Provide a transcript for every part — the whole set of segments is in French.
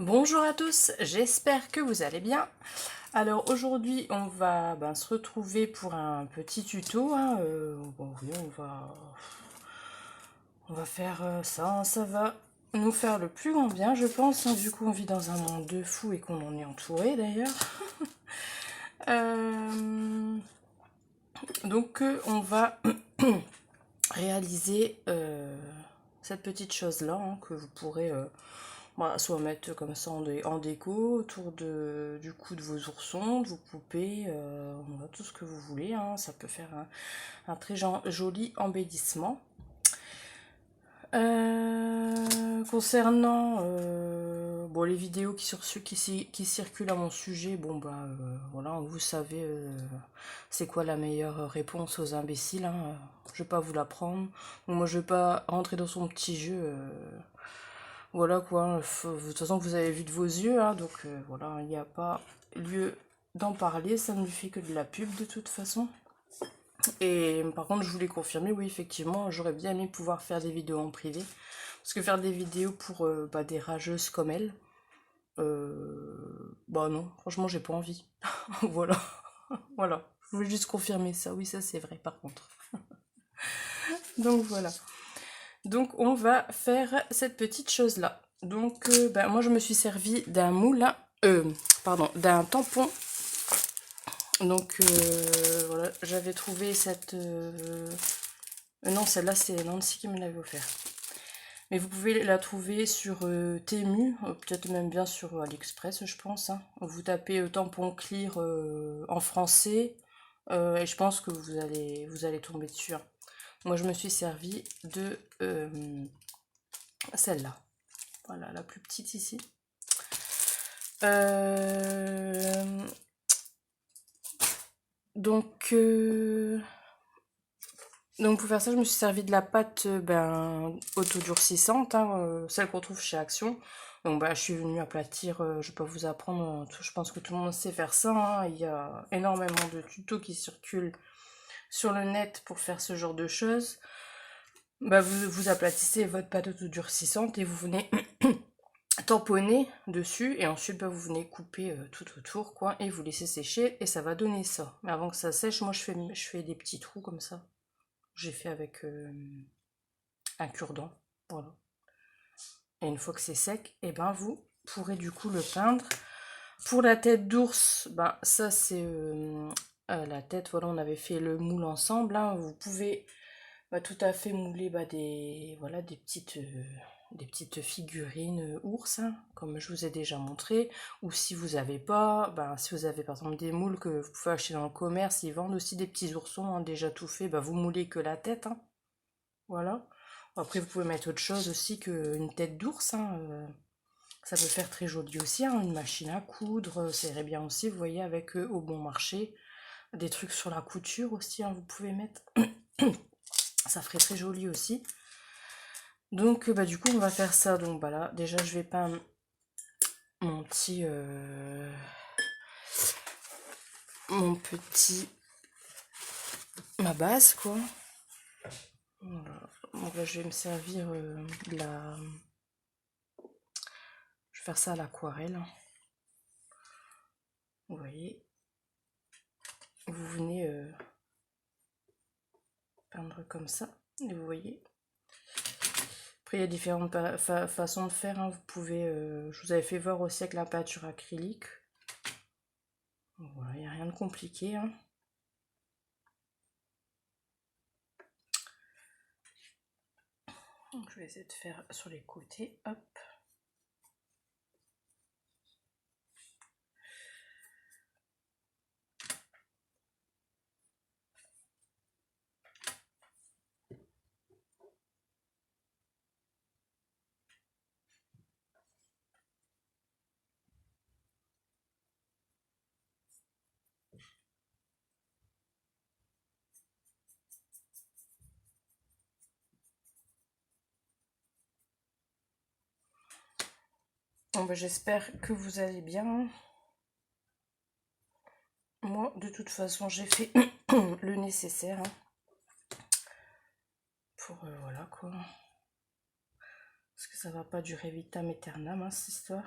Bonjour à tous, j'espère que vous allez bien. Alors aujourd'hui on va se retrouver pour un petit tuto. Oui, on va faire ça, ça va nous faire le plus grand bien je pense. Du coup on vit dans un monde de fous et qu'on en est entouré d'ailleurs. Euh, on va réaliser cette petite chose là que vous pourrez soit mettre comme ça en déco autour du cou de vos oursons, de vos poupées, voilà, tout ce que vous voulez, hein. Ça peut faire un très joli embellissement. Concernant les vidéos qui circulent à mon sujet, voilà, vous savez c'est quoi la meilleure réponse aux imbéciles, hein. Je vais pas vous l'apprendre. Donc moi je vais pas rentrer dans son petit jeu. Voilà quoi, de toute façon vous avez vu de vos yeux, hein, donc voilà, il n'y a pas lieu d'en parler, ça ne lui fait que de la pub de toute façon. Et par contre je voulais confirmer, oui effectivement, j'aurais bien aimé pouvoir faire des vidéos en privé, parce que faire des vidéos pour des rageuses comme elle, non, franchement j'ai pas envie. Voilà, voilà, je voulais juste confirmer ça, oui ça c'est vrai par contre. Donc voilà. Donc on va faire cette petite chose là. Donc moi je me suis servi d'un moulin, d'un tampon. Donc voilà, j'avais trouvé cette... non, celle-là c'est Nancy qui me l'avait offert. Mais vous pouvez la trouver sur Temu, peut-être même bien sur AliExpress je pense, hein. Vous tapez tampon clear en français et je pense que vous allez tomber dessus, hein. Moi je me suis servi de celle-là. Voilà, la plus petite ici. Donc, pour faire ça, je me suis servi de la pâte autodurcissante, hein, celle qu'on trouve chez Action. Donc je suis venue aplatir, je vais pas vous apprendre, je pense que tout le monde sait faire ça, hein. Il y a énormément de tutos qui circulent sur le net pour faire ce genre de choses. Vous aplatissez votre pâte autodurcissante et vous venez tamponner dessus et ensuite vous venez couper tout autour quoi et vous laissez sécher et ça va donner ça. Mais avant que ça sèche, moi je fais des petits trous comme ça. J'ai fait avec un cure-dent, voilà. Et une fois que c'est sec, et vous pourrez du coup le peindre. Pour la tête d'ours, ça c'est la tête, voilà, on avait fait le moule ensemble, hein. Vous pouvez tout à fait mouler des petites figurines ours, hein, comme je vous ai déjà montré. Ou si vous avez pas, si vous avez par exemple des moules que vous pouvez acheter dans le commerce, ils vendent aussi des petits oursons, hein, déjà tout fait, vous moulez que la tête, hein. Voilà. Après vous pouvez mettre autre chose aussi qu'une tête d'ours, hein, ça peut faire très joli aussi, hein, une machine à coudre, ça irait bien aussi, vous voyez, avec au bon marché. Des trucs sur la couture aussi, hein, vous pouvez mettre. Ça ferait très joli aussi. Donc du coup on va faire ça. Donc là, déjà je vais peindre mon petit ma base quoi. Voilà. Donc là je vais me servir de la... Je vais faire ça à l'aquarelle. Vous voyez. Vous venez peindre comme ça. Et vous voyez. Après il y a différentes façons de faire, hein. Vous pouvez... je vous avais fait voir aussi avec la peinture acrylique. Voilà, il n'y a rien de compliqué, hein. Donc, je vais essayer de faire sur les côtés. Hop. Bon, j'espère que vous allez bien. Moi, de toute façon, j'ai fait le nécessaire, hein, pour voilà quoi. Parce que ça va pas durer vitam aeternam, hein, cette histoire.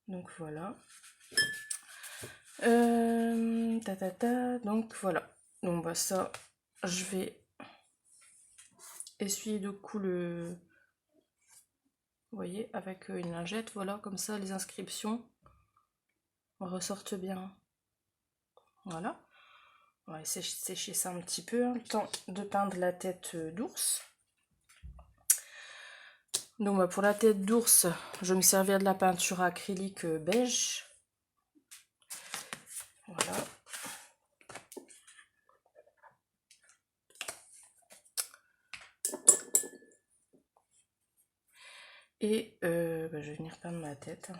Donc voilà. Donc voilà. Donc bah ça, je vais essuyer de coups le... Vous voyez, avec une lingette, voilà, comme ça les inscriptions ressortent bien. Voilà. On va essayer de sécher ça un petit peu, hein, le temps de peindre la tête d'ours. Donc bah, pour la tête d'ours, je vais me servir de la peinture acrylique beige. Voilà. Et bah, je vais venir peindre ma tête.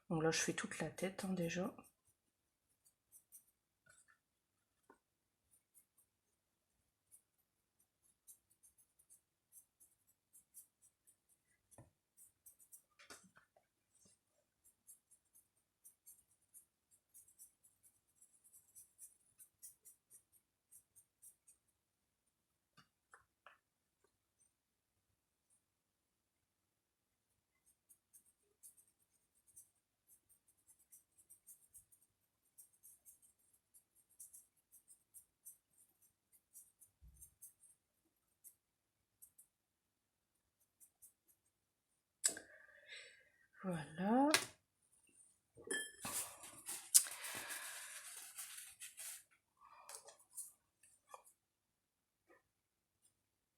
Donc là je fais toute la tête hein, déjà. Voilà.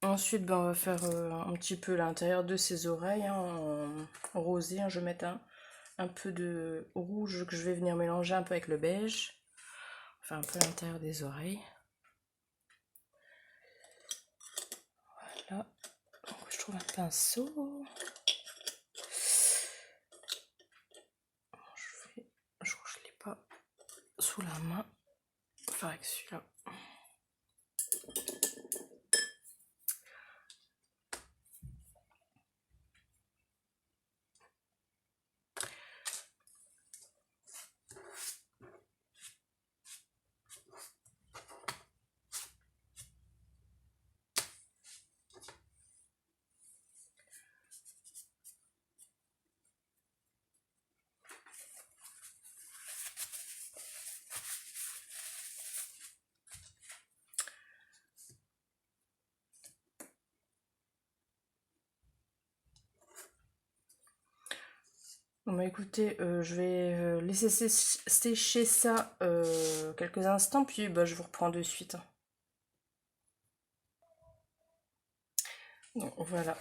Ensuite, ben, on va faire un petit peu l'intérieur de ses oreilles hein, en rosé. Hein. Je vais mettre un peu de rouge que je vais venir mélanger un peu avec le beige. Enfin, un peu l'intérieur des oreilles. Voilà. Donc, je trouve un pinceau. Je crois que je ne l'ai pas sous la main. Enfin, avec celui-là. Bon bah écoutez, je vais laisser sécher ça quelques instants, puis bah, je vous reprends de suite. Donc voilà,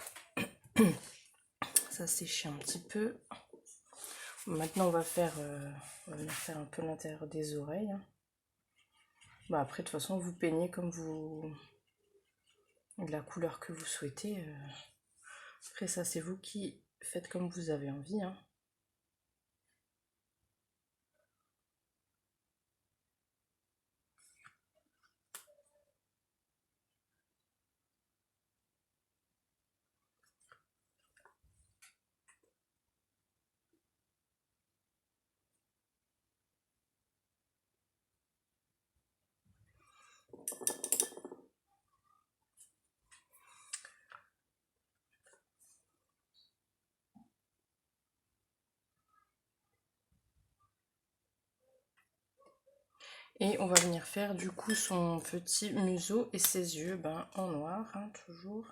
ça séché un petit peu. Maintenant on va venir faire un peu l'intérieur des oreilles. Hein. Bah après de toute façon vous peignez comme vous, de la couleur que vous souhaitez. Après ça c'est vous qui faites comme vous avez envie. Hein. Et on va venir faire du coup son petit museau et ses yeux ben, en noir, hein, toujours.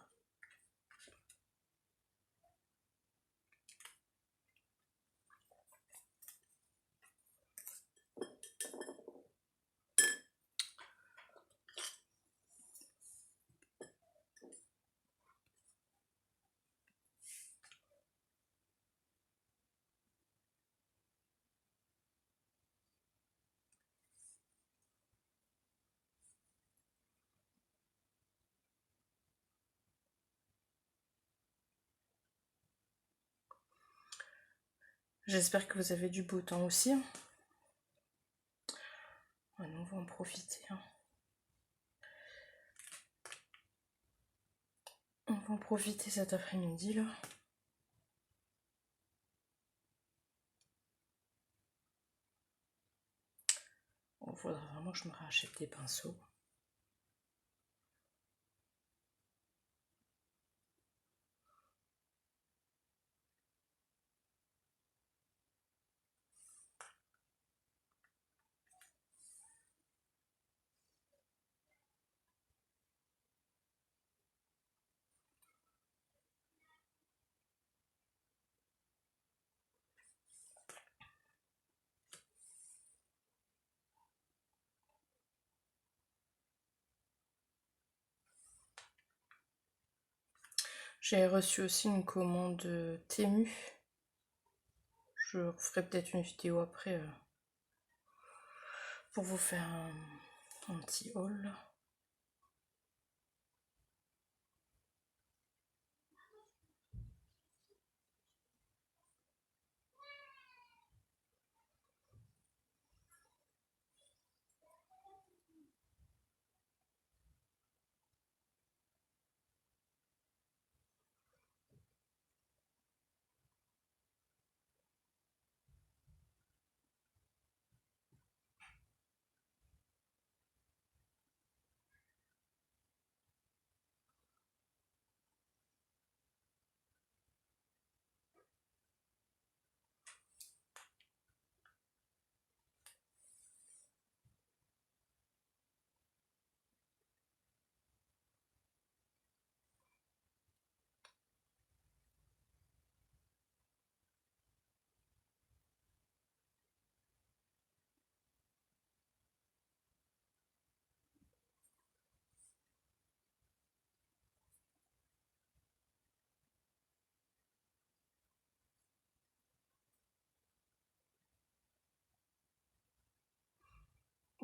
J'espère que vous avez du beau temps aussi. Ouais, nous, on va en profiter. Hein. On va en profiter cet après-midi là. Il faudra vraiment que je me rachète des pinceaux. J'ai reçu aussi une commande Temu. Je ferai peut-être une vidéo après pour vous faire un petit haul.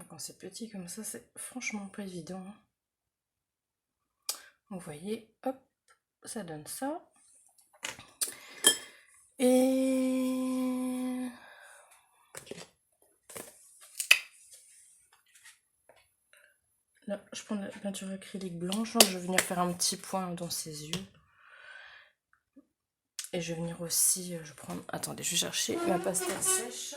Quand c'est petit comme ça, c'est franchement pas évident, hein. Vous voyez, hop, ça donne ça. Et là, je prends de la peinture acrylique blanche. Je vais venir faire un petit point dans ses yeux. Et je vais venir aussi, je prends... Attendez, je vais chercher ma pastel sèche.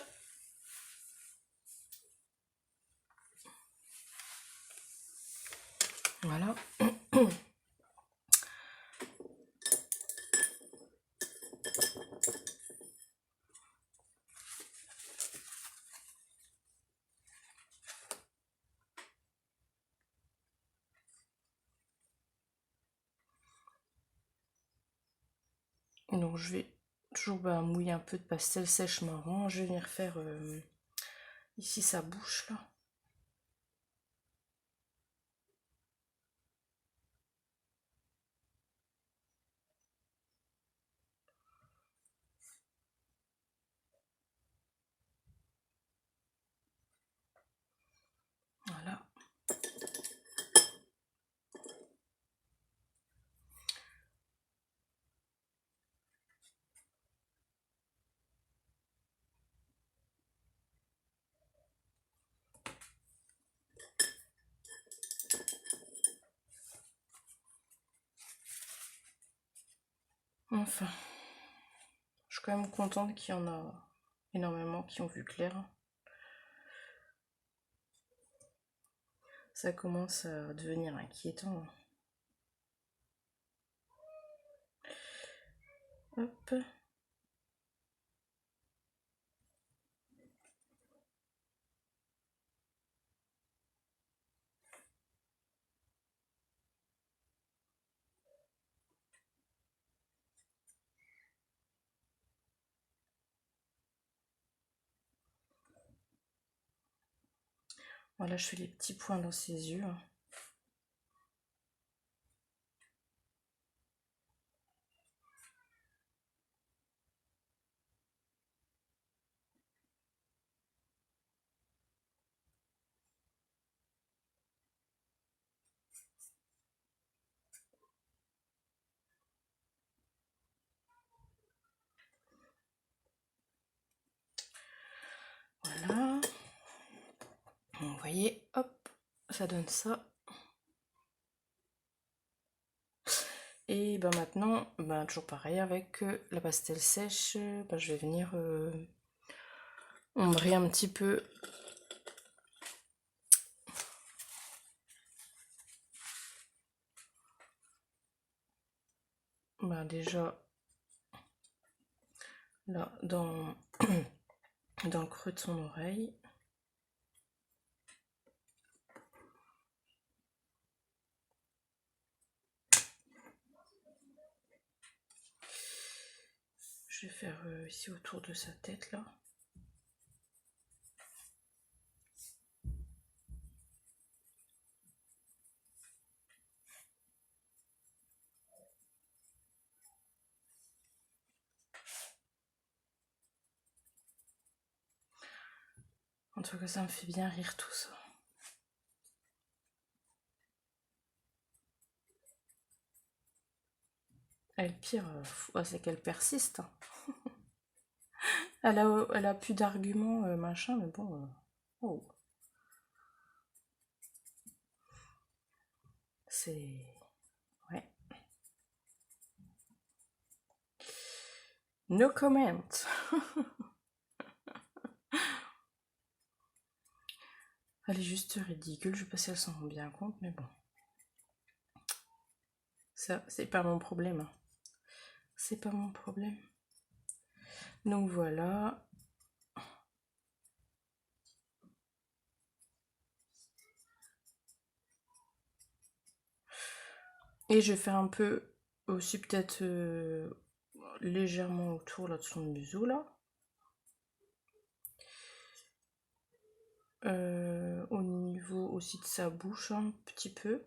Voilà. Donc je vais toujours mouiller un peu de pastel sèche marron. Je vais venir faire ici sa bouche là. Voilà. Enfin, je suis quand même contente qu'il y en a énormément qui ont vu clair. Ça commence à devenir inquiétant. Hop. Voilà, je fais les petits points dans ses yeux. Voilà. Vous voyez, hop, ça donne ça. Et maintenant, toujours pareil, avec la pastel sèche, je vais venir ombrer un petit peu. Déjà, là, dans le creux de son oreille. Je vais faire ici autour de sa tête, là. tout cas, ça me fait bien rire tout ça. Et le pire, c'est qu'elle persiste, hein. Elle a plus d'arguments, machin, mais bon. Oh. C'est. Ouais. No comment. Elle est juste ridicule, je sais pas si elle s'en rend bien compte, mais bon. Ça, c'est pas mon problème, hein. C'est pas mon problème. Donc voilà. Et je vais faire un peu aussi peut-être légèrement autour là de son museau là. Au niveau aussi de sa bouche un petit peu.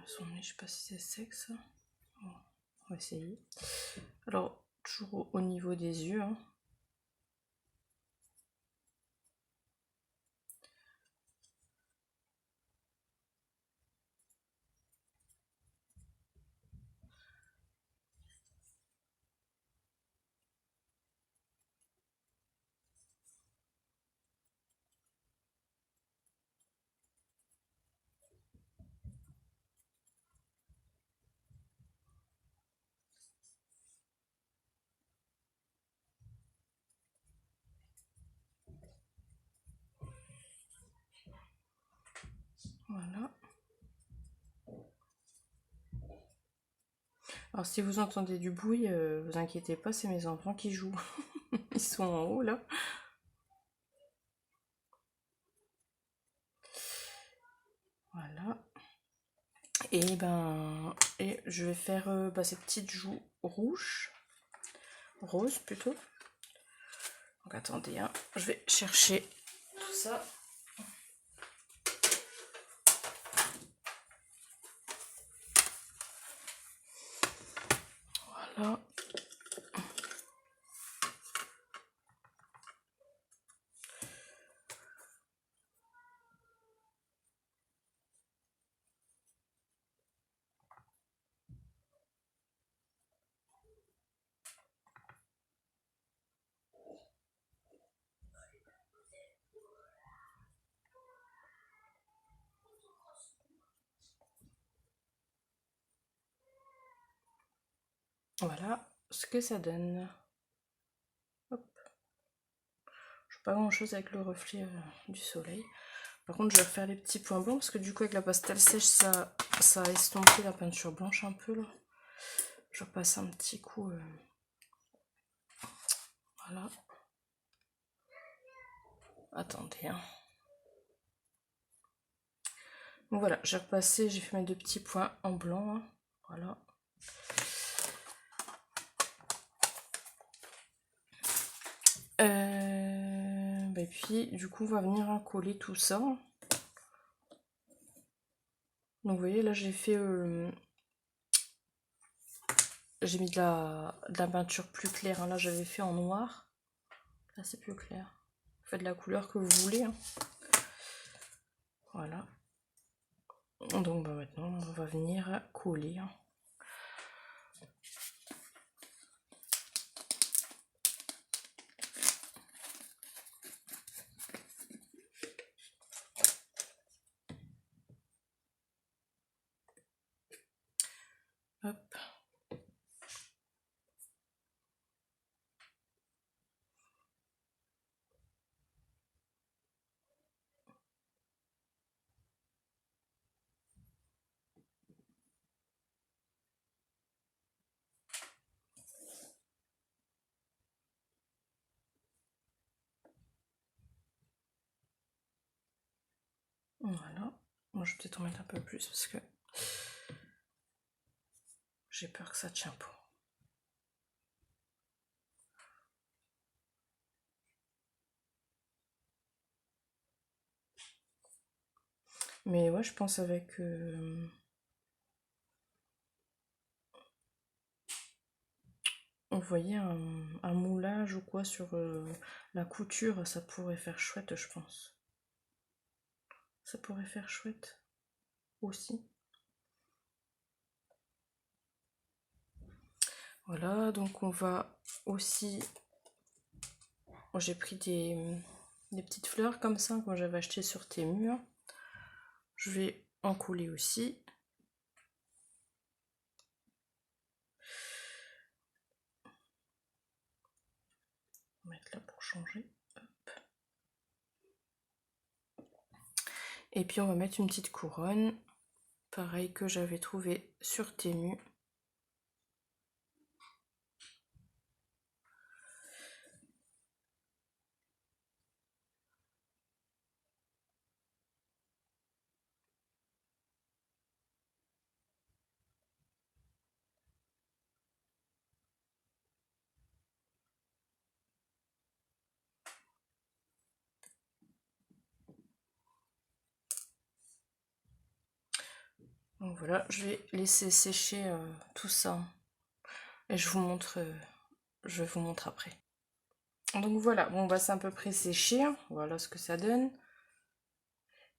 Son nez, je sais pas si c'est sec ça. Bon, on va essayer. Alors, toujours au niveau des yeux, hein. Voilà. Alors si vous entendez du bruit, vous inquiétez pas, c'est mes enfants qui jouent. Ils sont en haut là. Voilà. Et je vais faire ces petites joues rouges. Roses plutôt. Donc attendez, hein, je vais chercher tout ça. Voilà. Voilà ce que ça donne. Hop. Je fais pas grand chose avec le reflet du soleil. Par contre, je vais refaire les petits points blancs parce que du coup, avec la pastel sèche, ça a estompé la peinture blanche un peu là. Je repasse un petit coup. Voilà. Attendez, hein. Donc voilà, j'ai repassé, j'ai fait mes 2 petits points en blanc, hein. Voilà. Et puis, du coup, on va venir coller tout ça. Donc, vous voyez, là, j'ai fait... j'ai mis de la peinture plus claire, hein. Là, j'avais fait en noir. Là, c'est plus clair. Vous faites de la couleur que vous voulez, hein. Voilà. Donc, maintenant, on va venir coller, hein. Hop. Voilà. Moi, je vais peut-être en mettre un peu plus parce que j'ai peur que ça tient pas. Mais ouais, je pense avec vous voyez, un moulage ou quoi sur la couture, ça pourrait faire chouette, je pense. Ça pourrait faire chouette aussi. Voilà, donc on va aussi... J'ai pris des petites fleurs comme ça, que j'avais acheté sur Temu. Je vais en coller aussi. On va mettre là pour changer. Hop. Et puis on va mettre une petite couronne, pareil que j'avais trouvé sur Temu. Donc voilà, je vais laisser sécher tout ça et je vous montre après. Donc voilà, bon bah c'est à peu près séché, hein. Voilà ce que ça donne.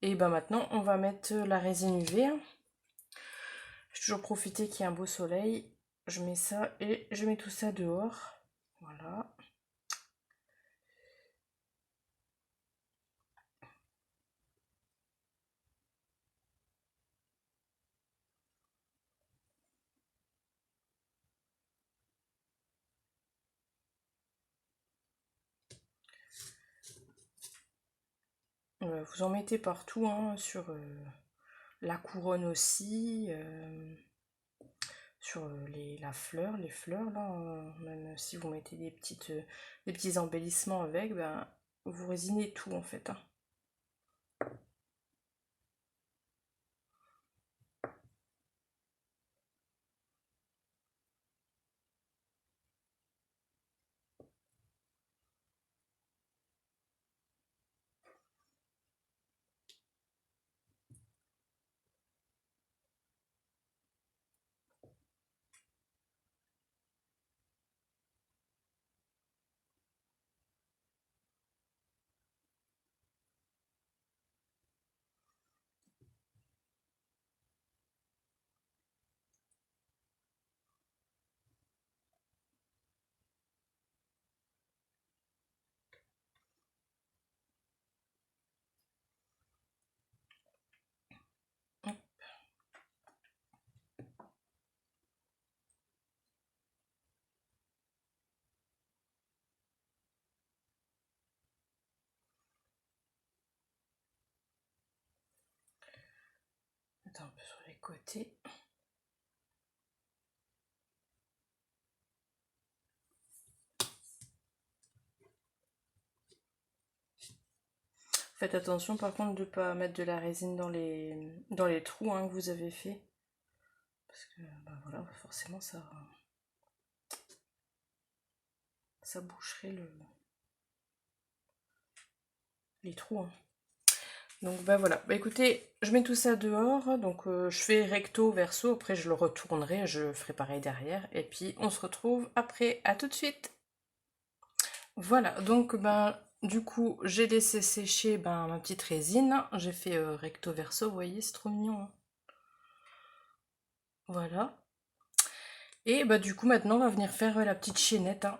Et bah maintenant on va mettre la résine UV. J'ai toujours profité qu'il y ait un beau soleil. Je mets ça et je mets tout ça dehors. Voilà. Vous en mettez partout, hein, sur la couronne aussi, sur la fleur, les fleurs là, même si vous mettez des petits embellissements avec, ben, vous résinez tout en fait, hein. Mettre un peu sur les côtés. Faites attention par contre de ne pas mettre de la résine dans les trous, hein, que vous avez fait. Parce que bah voilà, forcément ça boucherait les trous, hein. Donc bah voilà, bah écoutez, je mets tout ça dehors, donc je fais recto, verso, après je le retournerai, je ferai pareil derrière, et puis on se retrouve après, à tout de suite. Voilà, donc ben du coup j'ai laissé sécher ben, ma petite résine, j'ai fait recto, verso, vous voyez, c'est trop mignon, hein. Voilà. Et bah du coup maintenant on va venir faire la petite chaînette, hein.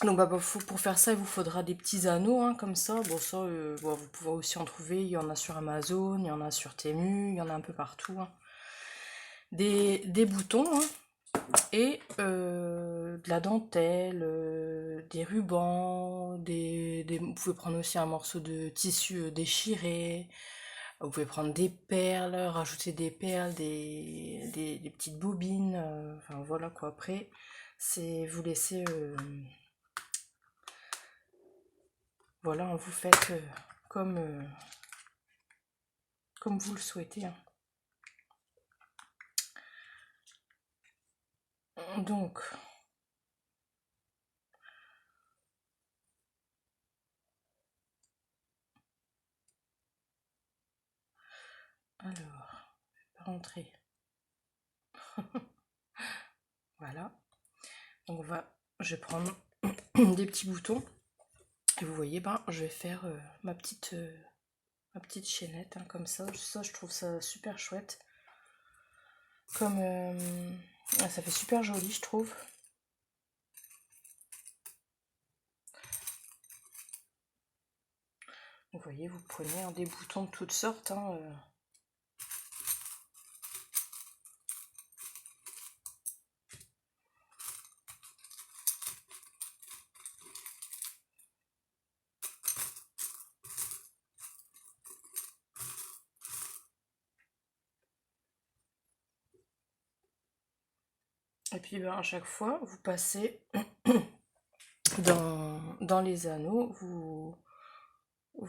Donc bah, pour faire ça il vous faudra des petits anneaux, hein, comme ça. Bon ça bon, vous pouvez aussi en trouver, il y en a sur Amazon, il y en a sur Temu, il y en a un peu partout, hein. Des boutons, hein, et de la dentelle, des rubans, vous pouvez prendre aussi un morceau de tissu déchiré, vous pouvez prendre des perles, rajouter des perles, des petites bobines, enfin voilà quoi. Après, c'est vous laissez, voilà, hein, vous faites comme vous le souhaitez, hein. Donc, alors, je vais pas rentrer. Voilà. Donc je vais prendre des petits boutons. Et vous voyez, ben, je vais faire ma petite chaînette, hein, comme ça. Ça, je trouve ça super chouette. Comme ça fait super joli, je trouve. Vous voyez, vous prenez des boutons de toutes sortes. Hein, Et puis ben, à chaque fois, vous passez dans les anneaux, vous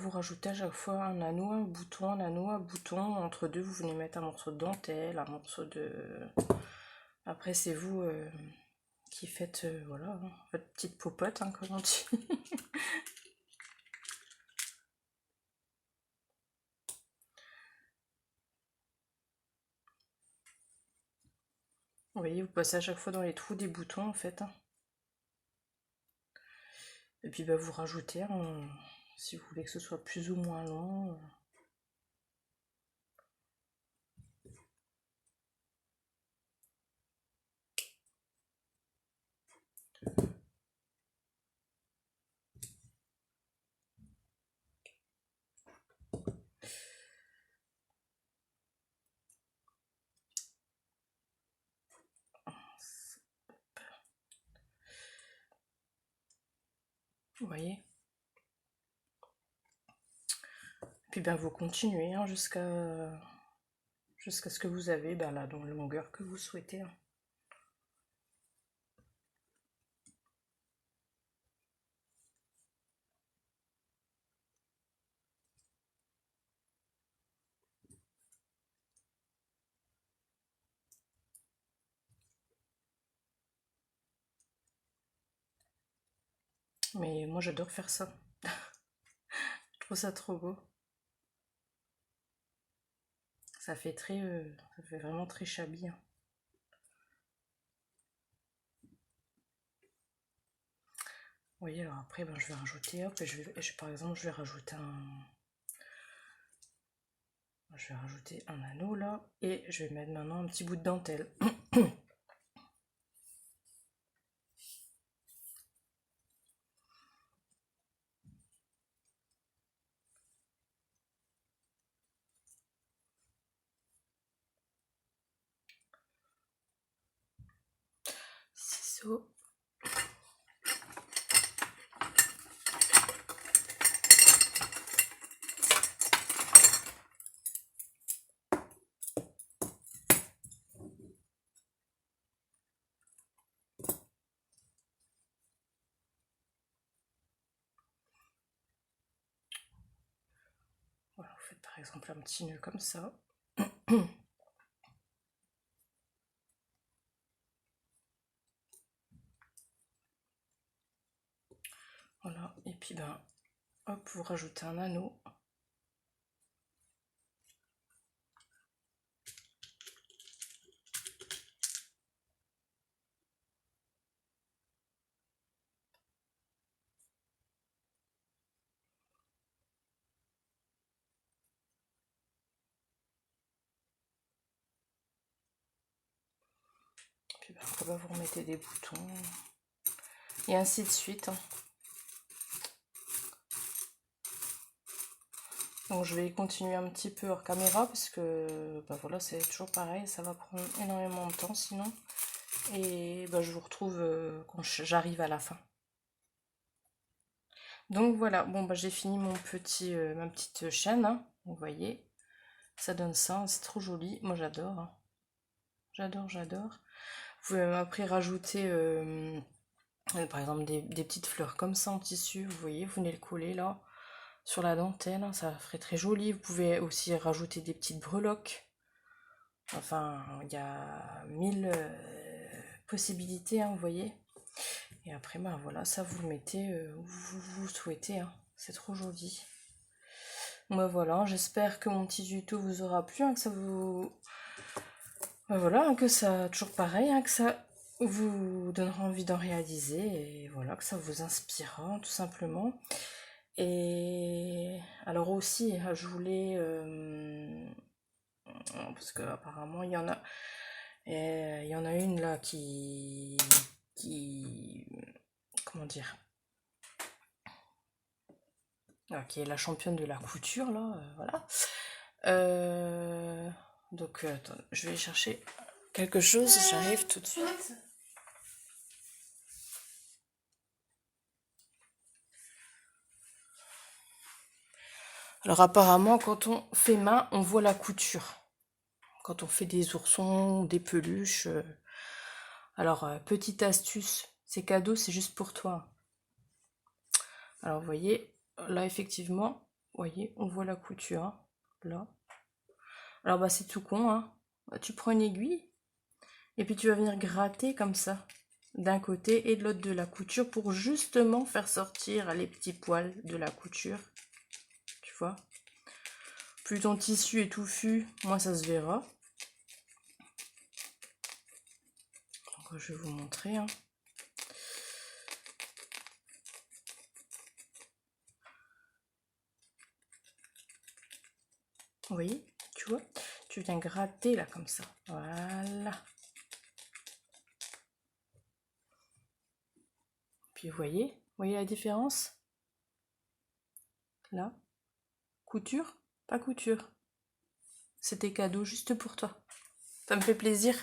rajoutez à chaque fois un anneau, un bouton, un anneau, un bouton. Entre deux, vous venez mettre un morceau de dentelle, un morceau de... Après, c'est vous qui faites, voilà, hein, votre petite popote, hein, comme on dit. Vous voyez, vous passez à chaque fois dans les trous des boutons, en fait. Hein. Et puis, bah, vous rajoutez, hein, si vous voulez que ce soit plus ou moins long. Vous voyez. Puis, ben, vous continuez hein, jusqu'à ce que vous avez là, dans la longueur que vous souhaitez. Hein. Mais moi, j'adore faire ça. Je trouve ça trop beau. Ça fait ça fait vraiment très shabby. Hein. Vous voyez, alors après, ben, je vais rajouter, hop, par exemple, je vais rajouter un anneau là, et je vais mettre maintenant un petit bout de dentelle. Ciseaux. Voilà, vous faites par exemple un petit nœud comme ça. Voilà, et puis ben, hop, vous rajoutez un anneau. Puis ben, après, ben, vous remettez des boutons. Et ainsi de suite. Hein. Donc je vais continuer un petit peu hors caméra parce que ben, voilà, c'est toujours pareil, ça va prendre énormément de temps sinon. Et ben, je vous retrouve quand j'arrive à la fin. Donc voilà, bon bah j'ai fini ma petite chaîne, hein, vous voyez, ça donne ça, c'est trop joli, moi j'adore, hein. J'adore, j'adore. Vous pouvez même après rajouter par exemple des petites fleurs comme ça en tissu, vous voyez, vous venez le coller là sur la dentelle, hein, ça ferait très joli. Vous pouvez aussi rajouter des petites breloques, enfin il y a 1000 possibilités, hein, vous voyez. Et après, ben voilà, ça vous le mettez où vous souhaitez, hein. C'est trop joli. Ben voilà, j'espère que mon petit tuto vous aura plu, hein, que ça vous... Ben voilà, hein, que ça, toujours pareil, hein, que ça vous donnera envie d'en réaliser et voilà, que ça vous inspirera tout simplement. Et alors aussi, je voulais, parce que apparemment il y en a une là qui, comment dire, qui est la championne de la couture là, voilà. Euh, donc attends, je vais chercher quelque chose, j'arrive tout de suite. Alors apparemment, quand on fait main, on voit la couture. Quand on fait des oursons, des peluches. Alors, petite astuce, ces cadeaux, c'est juste pour toi. Alors, vous voyez, là, effectivement, vous voyez, on voit la couture, hein, là. Alors, bah, c'est tout con, hein. Bah, tu prends une aiguille, et puis tu vas venir gratter comme ça, d'un côté et de l'autre de la couture, pour justement faire sortir les petits poils de la couture. Tu vois? Plus ton tissu est touffu, moins ça se verra. Donc, je vais vous montrer, hein. Vous voyez, tu vois, tu viens gratter là comme ça. Voilà. Puis vous voyez la différence? Là, couture, pas couture. C'était cadeau juste pour toi. Ça me fait plaisir.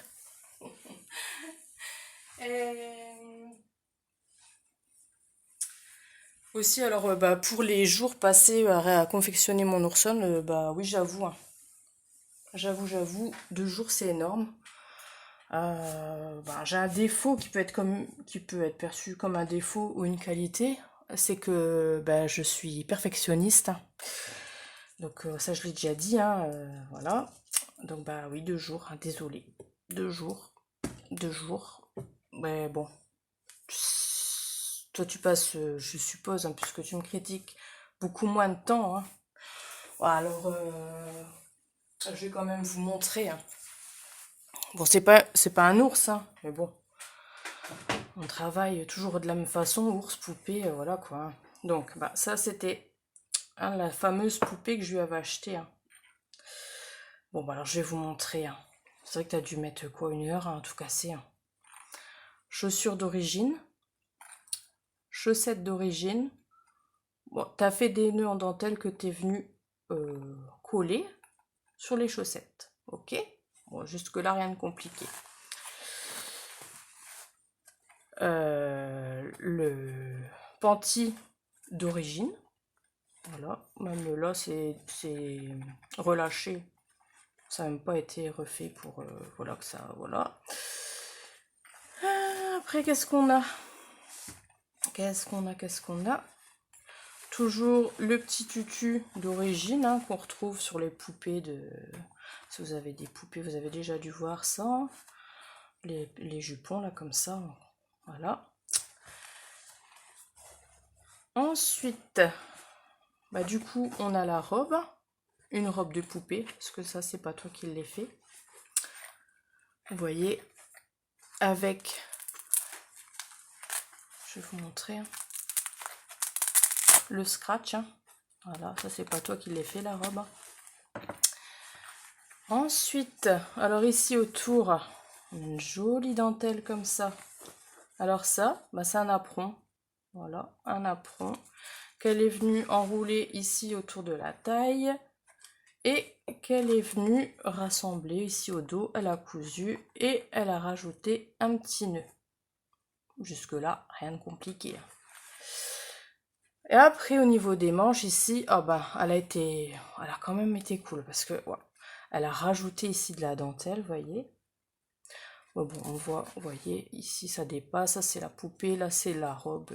Aussi, alors, bah, pour les jours passés à confectionner mon ourson, bah oui, j'avoue, hein. J'avoue, 2 jours c'est énorme. Bah, j'ai un défaut qui peut être perçu comme un défaut ou une qualité, c'est que bah, je suis perfectionniste, hein. Donc ça je l'ai déjà dit, hein, voilà. Donc bah oui, 2 jours, hein, désolé. 2 jours, 2 jours. Mais bon, toi tu passes, je suppose, hein, puisque tu me critiques, beaucoup moins de temps, hein. Voilà, alors je vais quand même vous montrer, hein. Bon, c'est pas un ours, hein, mais bon, on travaille toujours de la même façon, ours, poupée, voilà quoi, hein. Donc bah ça c'était, hein, la fameuse poupée que je lui avais achetée, hein. Bon bah alors je vais vous montrer, hein. C'est vrai que t'as dû mettre quoi, 1 heure, hein, à tout casser, hein. Chaussures d'origine, chaussettes d'origine. Bon, t'as fait des nœuds en dentelle que t'es venu coller sur les chaussettes. Ok? Bon, jusque-là, rien de compliqué. Le panty d'origine. Voilà. Même là, c'est relâché. Ça n'a même pas été refait pour... voilà que ça... Voilà. Après, qu'est-ce qu'on a? Qu'est-ce qu'on a? Toujours le petit tutu d'origine, hein, qu'on retrouve sur les poupées de... Si vous avez des poupées, vous avez déjà dû voir ça. Les jupons, là, comme ça. Voilà. Ensuite, bah, du coup, on a la robe. Une robe de poupée, parce que ça, c'est pas toi qui l'ai fait. Vous voyez, avec... Je vais vous montrer, hein, le scratch, hein. Voilà, ça, c'est pas toi qui l'ai fait, la robe. Ensuite, alors ici autour, on a une jolie dentelle comme ça. Alors ça, bah c'est un apron. Voilà, un apron qu'elle est venue enrouler ici autour de la taille et qu'elle est venue rassembler ici au dos. Elle a cousu et elle a rajouté un petit nœud. Jusque là, rien de compliqué. Et après, au niveau des manches ici, oh bah, elle a quand même été cool parce que ouais, elle a rajouté ici de la dentelle, vous voyez. Ouais, bon, on voit, vous voyez, ici ça dépasse, ça c'est la poupée, là c'est la robe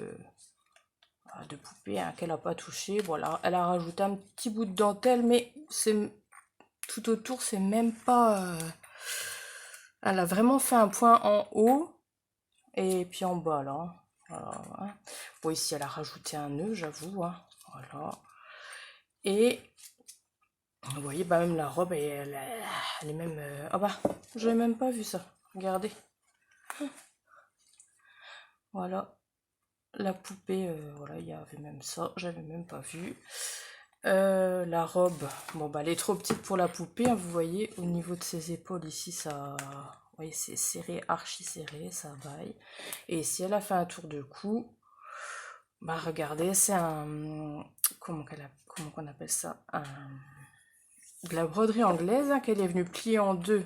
de poupée, hein, qu'elle n'a pas touché. Voilà, elle a rajouté un petit bout de dentelle, mais c'est tout autour, c'est même pas... Elle a vraiment fait un point en haut et puis en bas là, hein. Voilà, hein. Bon, ici elle a rajouté un nœud, j'avoue, hein. Voilà. Et vous voyez, bah même la robe, elle est même... Ah bah, je n'ai même pas vu ça. Regardez. Voilà, la poupée, voilà, il y avait même ça, j'avais même pas vu. La robe, bon bah elle est trop petite pour la poupée, hein, vous voyez, au niveau de ses épaules ici, ça, vous voyez, c'est serré, archi serré, ça vaille. Et ici, elle a fait un tour de cou. Bah regardez, c'est un, comment qu'on appelle ça, de la broderie anglaise, hein, qu'elle est venue plier en deux.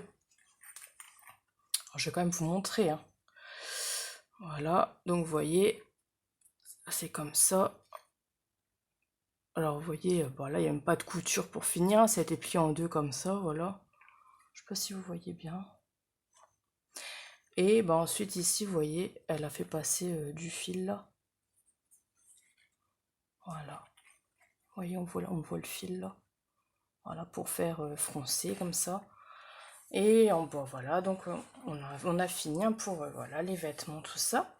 Alors, je vais quand même vous montrer, hein. Voilà, donc vous voyez, c'est comme ça. Alors vous voyez, bon, là il n'y a même pas de couture pour finir, ça a été plié en deux comme ça, voilà. Je sais pas si vous voyez bien. Et bah ensuite ici, vous voyez, elle a fait passer du fil là. Voilà. Vous voyez, on voit le fil là. Voilà, pour faire froncer comme ça. Et bon, voilà, donc on a fini hein, pour voilà, les vêtements, tout ça.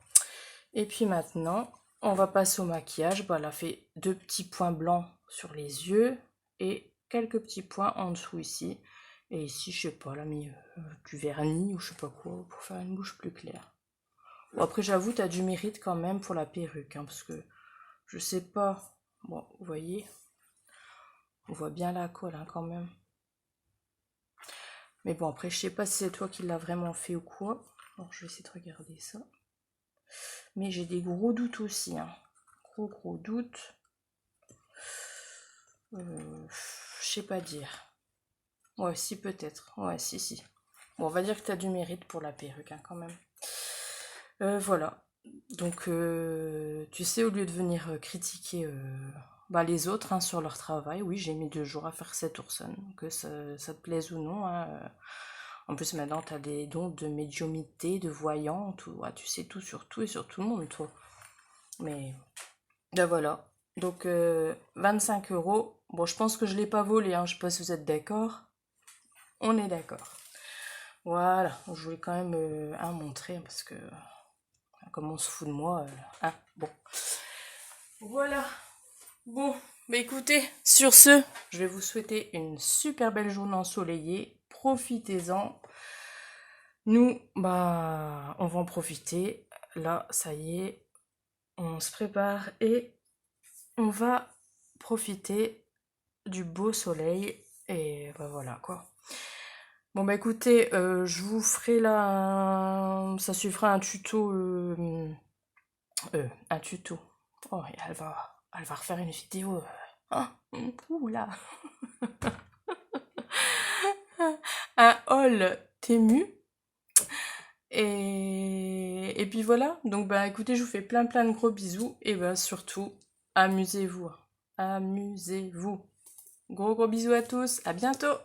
Et puis maintenant, on va passer au maquillage. Bah, elle a fait 2 petits points blancs sur les yeux et quelques petits points en dessous ici. Et ici, je sais pas, elle a mis du vernis ou je sais pas quoi pour faire une bouche plus claire. Bon, après, j'avoue, t'as du mérite quand même pour la perruque, hein, parce que je sais pas. Bon, vous voyez, on voit bien la colle hein, quand même. Mais bon, après, je sais pas si c'est toi qui l'as vraiment fait ou quoi. Alors, je vais essayer de regarder ça. Mais j'ai des gros doutes aussi, hein. Gros doutes. Je sais pas dire. Ouais, si, peut-être. Ouais, si. Bon, on va dire que t'as du mérite pour la perruque, hein, quand même. Voilà. Donc, tu sais, au lieu de venir critiquer bah, les autres hein, sur leur travail, oui, j'ai mis 2 jours à faire cette oursonne, que ça te plaise ou non. Hein, en plus, maintenant, t'as des dons de médiumité, de voyant, tout, ouais, tu sais tout sur tout et sur tout le monde, toi. Mais, ben voilà. Donc, 25 euros. Bon, je pense que je l'ai pas volé, hein, je sais pas si vous êtes d'accord. On est d'accord. Voilà, je voulais quand même un montrer, parce que, comme on se fout de moi, hein, bon. Voilà. Bon, bah écoutez, sur ce, je vais vous souhaiter une super belle journée ensoleillée. Profitez-en. Nous, bah, on va en profiter. Là, ça y est, on se prépare et on va profiter du beau soleil. Et bah voilà quoi. Bon bah écoutez, je vous ferai là, ça suffira un tuto, un tuto. Oh, elle va refaire une vidéo. Ouh là. Un haul Temu. Et puis voilà. Donc bah écoutez, je vous fais plein de gros bisous. Et bah surtout, amusez-vous. Amusez-vous. Gros bisous à tous. À bientôt.